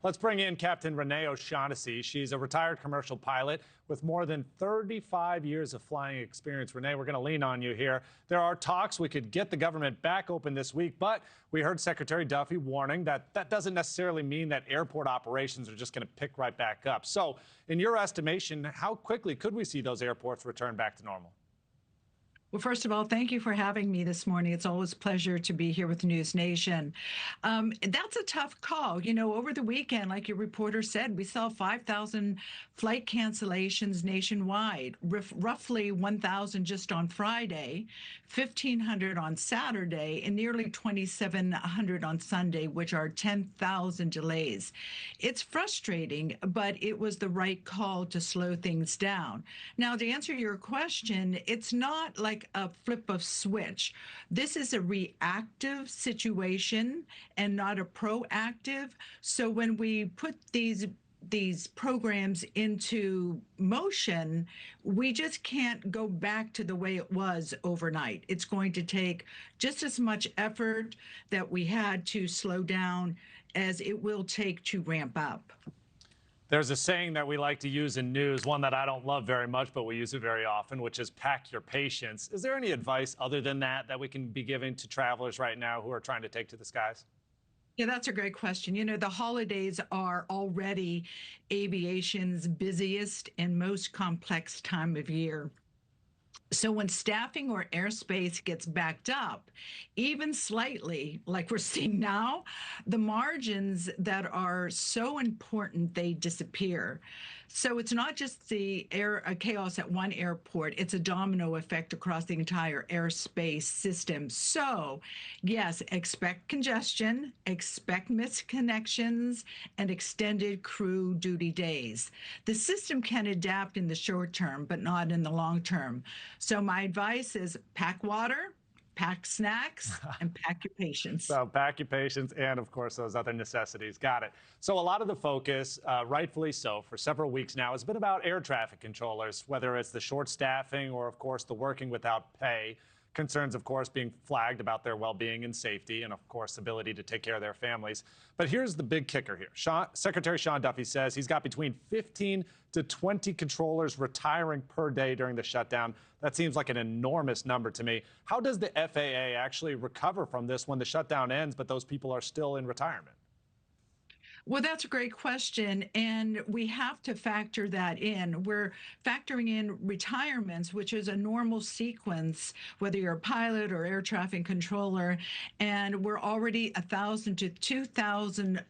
Let's bring in Captain Reyne O'Shaughnessy. She's a retired commercial pilot with more than 35 years of flying experience. Reyne, we're going to lean on you here. There are talks we could get the government back open this week, but we heard Secretary Duffy warning that that doesn't necessarily mean that airport operations are just going to pick right back up. So, in your estimation, how quickly could we see those airports return back to normal? Well, first of all, thank you for having me this morning. It's always a pleasure to be here with NewsNation. That's a tough call. You know, over the weekend, like your reporter said, we saw 5,000 flight cancellations nationwide, roughly 1,000 just on Friday, 1,500 on Saturday, and nearly 2,700 on Sunday, which are 10,000 delays. It's frustrating, but it was the right call to slow things down. Now, to answer your question, it's not like a flip of switch. This is a reactive situation and not a proactive. So when we put these programs into motion, we just can't go back to the way it was overnight. It's going to take just as much effort that we had to slow down as it will take to ramp up. There's a saying that we like to use in news, one that I don't love very much, but we use it very often, which is pack your patience. Is there any advice other than that we can be giving to travelers right now who are trying to take to the skies? Yeah, that's a great question. You know, the holidays are already aviation's busiest and most complex time of year. So when staffing or airspace gets backed up, even slightly, like we're seeing now, the margins that are so important, they disappear. So it's not just the chaos at one airport, it's a domino effect across the entire airspace system. So yes, expect congestion, expect missed connections, and extended crew duty days. The system can adapt in the short term, but not in the long term. So my advice is pack water, pack snacks, and pack your patience. So pack your patience and, of course, those other necessities. Got it. So a lot of the focus, rightfully so, for several weeks now has been about air traffic controllers, whether it's the short staffing or, of course, the working without pay. Concerns, of course, being flagged about their well-being and safety and, of course, ability to take care of their families. But here's the big kicker here. Secretary Sean Duffy says he's got between 15 to 20 controllers retiring per day during the shutdown. That seems like an enormous number to me. How does the FAA actually recover from this when the shutdown ends, but those people are still in retirement? Well, that's a great question, and we have to factor that in. We're factoring in retirements, which is a normal sequence, whether you're a pilot or air traffic controller, and we're already 1,000 to 2,000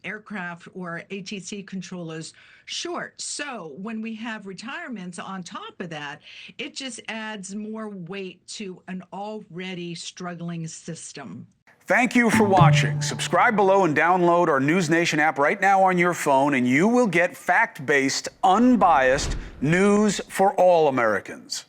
aircraft or ATC controllers short. So when we have retirements on top of that, it just adds more weight to an already struggling system. Thank you for watching. Subscribe below and download our NewsNation app right now on your phone, and you will get fact-based, unbiased news for all Americans.